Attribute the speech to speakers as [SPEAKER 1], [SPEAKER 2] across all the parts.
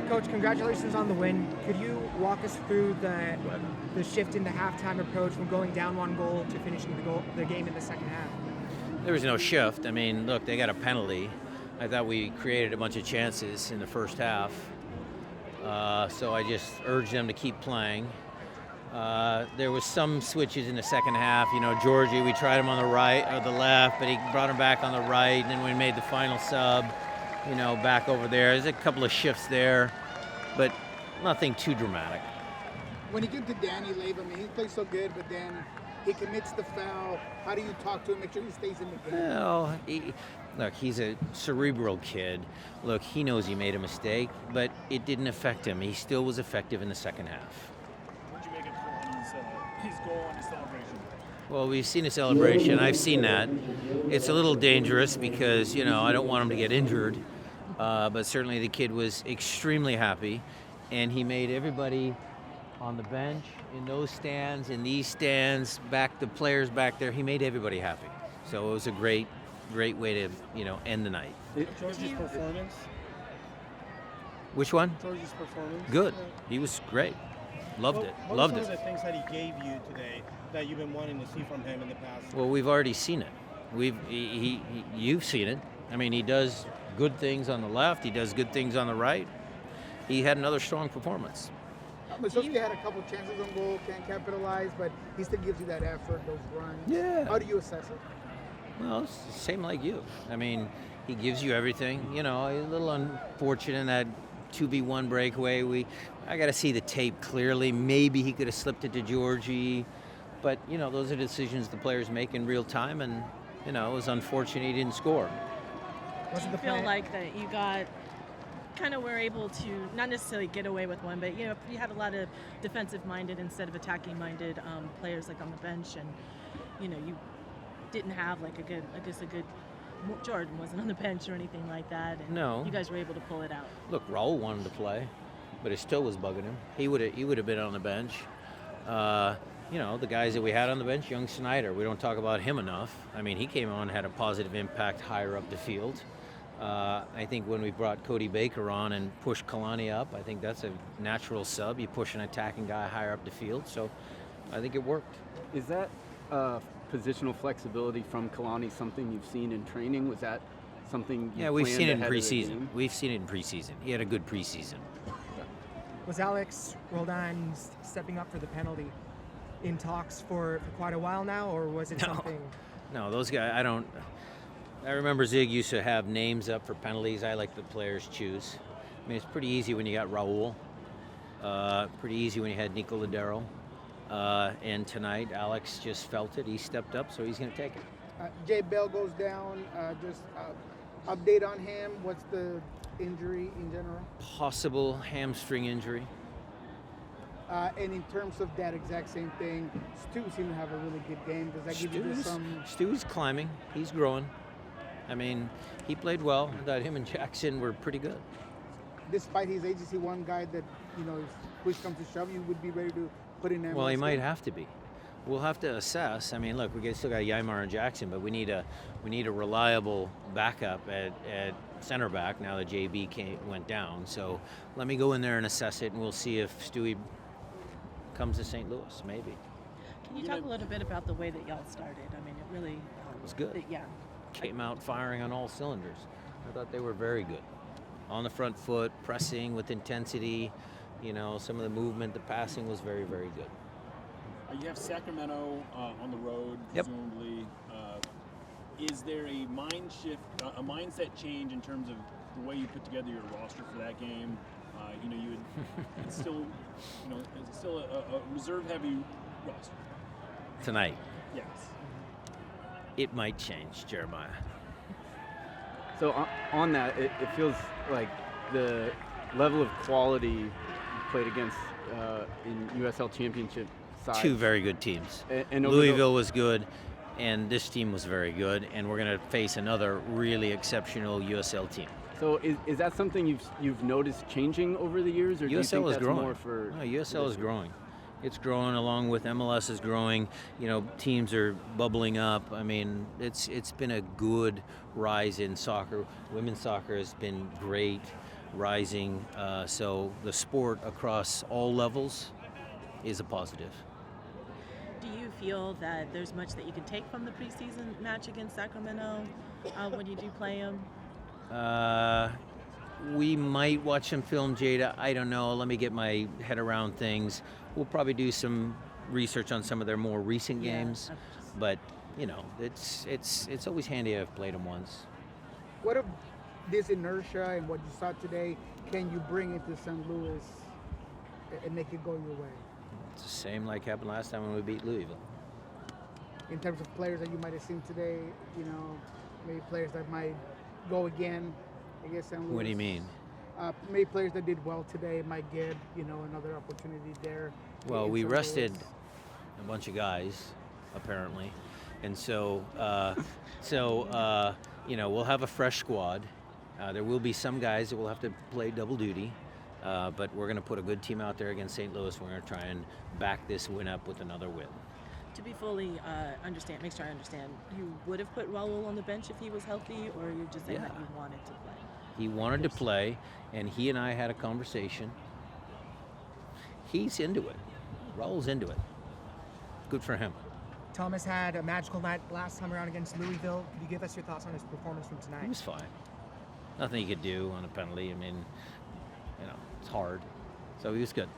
[SPEAKER 1] Coach, congratulations on the win. Could you walk us through the shift in the halftime approach from going down 1 goal to finishing the game in the second half?
[SPEAKER 2] There was no shift. I mean, look, they got a penalty. I thought we created a bunch of chances in the first half. So I just urged them to keep playing. There was some switches in the second half. You know, Georgie, we tried him on the right or the left, but he brought him back on the right. And then we made the final sub, you know, back over there. There's a couple of shifts there, but nothing too dramatic.
[SPEAKER 3] When you get to Danny Lave, I mean, he plays so good, but then he commits the foul. How do you talk to him, make sure he stays in the game?
[SPEAKER 2] Well, look, he's a cerebral kid. Look, he knows he made a mistake, but it didn't affect him. He still was effective in the second half.
[SPEAKER 4] What did you make of his goal and his celebration?
[SPEAKER 2] Well, we've seen a celebration. I've seen that. It's a little dangerous because, you know, I don't want him to get injured. But certainly the kid was extremely happy, and he made everybody on the bench, in those stands, in these stands, the players back there, he made everybody happy. So it was a great way to, you know, end the night.
[SPEAKER 4] Georgie's performance?
[SPEAKER 2] Which one?
[SPEAKER 4] Georgie's performance?
[SPEAKER 2] Good. He was great. Loved it. Loved it.
[SPEAKER 4] What are some of the things that he gave you today that you've been wanting to see from him in the past?
[SPEAKER 2] Well, we've already seen it. You've seen it. I mean, he does good things on the left. He does good things on the right. He had another strong performance.
[SPEAKER 3] Mazoski had a couple chances on goal, can't capitalize, but he still gives you that effort, those runs.
[SPEAKER 2] Yeah.
[SPEAKER 3] How do you assess it?
[SPEAKER 2] Well, it's the same like you. I mean, he gives you everything. You know, a little unfortunate in that 2v1 breakaway. I got to see the tape clearly. Maybe he could have slipped it to Georgie. But, you know, those are decisions the players make in real time, and, you know, it was unfortunate he didn't score.
[SPEAKER 5] Do you feel like that you were able to not necessarily get away with one, but you know, you had a lot of defensive-minded instead of attacking-minded players like on the bench, and you know, you didn't have like a good Jordan wasn't on the bench or anything like that. And
[SPEAKER 2] no.
[SPEAKER 5] You guys were able to pull it out.
[SPEAKER 2] Look, Raul wanted to play, but it still was bugging him. He would have been on the bench. You know, the guys that we had on the bench, young Snyder, we don't talk about him enough. I mean, he came on, had a positive impact higher up the field. I think when we brought Cody Baker on and pushed Kalani up, I think that's a natural sub. You push an attacking guy higher up the field, so I think it worked.
[SPEAKER 6] Is that positional flexibility from Kalani something you've seen in training? Was that something you
[SPEAKER 2] we've seen it in
[SPEAKER 6] ahead of the
[SPEAKER 2] preseason.
[SPEAKER 6] game?
[SPEAKER 2] We've seen it in preseason. He had a good preseason.
[SPEAKER 1] Was Alex Roldan stepping up for the penalty in talks for quite a while now, or was it something?
[SPEAKER 2] No, those guys, I remember Zig used to have names up for penalties. I like the players choose. I mean, it's pretty easy when you got Raul. Pretty easy when you had Nico Ladero. And tonight, Alex just felt it. He stepped up, so he's going to take it.
[SPEAKER 3] Jay Bell goes down. Just update on him. What's the injury in general?
[SPEAKER 2] Possible hamstring injury.
[SPEAKER 3] And in terms of that exact same thing, Stu seemed to have a really good game. Does that give you some?
[SPEAKER 2] Stu's climbing. He's growing. I mean, he played well. I thought him and Jackson were pretty good.
[SPEAKER 3] Despite his age, is he one guy that, you know, if push comes to shove, you would be ready to put in there?
[SPEAKER 2] Well, he might have to be. We'll have to assess. I mean, look, still got Ymar and Jackson, but we need a reliable backup at center back now that JB went down. So let me go in there and assess it, and we'll see if Stewie comes to St. Louis, maybe.
[SPEAKER 5] Can you talk a little bit about the way that y'all started? I mean, it really
[SPEAKER 2] was good.
[SPEAKER 5] Yeah.
[SPEAKER 2] Came out firing on all cylinders. I thought they were very good. On the front foot, pressing with intensity. You know, some of the movement, the passing was very, very good.
[SPEAKER 4] You have Sacramento on the road,
[SPEAKER 2] Yep.
[SPEAKER 4] presumably. Is there a mindset change in terms of the way you put together your roster for that game? You know, it's still a reserve-heavy roster.
[SPEAKER 2] Tonight.
[SPEAKER 4] Yes.
[SPEAKER 6] It might change, Jeremiah. So on that, it feels like the level of quality you played against in USL Championship sides.
[SPEAKER 2] Two very good teams.
[SPEAKER 6] And
[SPEAKER 2] Louisville was good, and this team was very good, and we're going to face another really exceptional USL team.
[SPEAKER 6] So is that something you've noticed changing over the years, or do you think
[SPEAKER 2] is
[SPEAKER 6] that's
[SPEAKER 2] growing.
[SPEAKER 6] more for?
[SPEAKER 2] No, USL is growing. It's growing along with MLS is growing. You know, teams are bubbling up. I mean, it's been a good rise in soccer. Women's soccer has been great. rising. So the sport across all levels is a positive.
[SPEAKER 5] Do you feel that there's much that you can take from the preseason match against Sacramento when you do play them?
[SPEAKER 2] We might watch some film, Jada. I don't know. Let me get my head around things. We'll probably do some research on some of their more recent games. But, you know, it's always handy to have played them once.
[SPEAKER 3] What of this inertia and what you saw today, can you bring it to St. Louis and make it go your way?
[SPEAKER 2] It's the same like happened last time when we beat Louisville.
[SPEAKER 3] In terms of players that you might have seen today, you know, maybe players that might go again against St. Louis.
[SPEAKER 2] What do you mean?
[SPEAKER 3] Maybe players that did well today might get, you know, another opportunity there.
[SPEAKER 2] Well,
[SPEAKER 3] in
[SPEAKER 2] we
[SPEAKER 3] St.
[SPEAKER 2] rested
[SPEAKER 3] Louis.
[SPEAKER 2] a bunch of guys, apparently, and so you know, we'll have a fresh squad. There will be some guys that will have to play double duty, but we're going to put a good team out there against St. Louis. We're going to try and back this win up with another win.
[SPEAKER 5] To be fully make sure I understand, you would have put Raul on the bench if he was healthy, or you're just saying that you wanted to play?
[SPEAKER 2] He wanted to play, and he and I had a conversation. He's into it. Raul's into it. Good for him.
[SPEAKER 1] Thomas had a magical night last time around against Louisville. Could you give us your thoughts on his performance from
[SPEAKER 2] He
[SPEAKER 1] tonight?
[SPEAKER 2] was fine. Nothing he could do on a penalty. I mean, you know, it's hard. So he was good.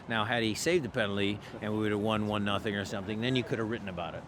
[SPEAKER 2] Now, had he saved the penalty and we would have won 1-0 or something, then you could have written about it.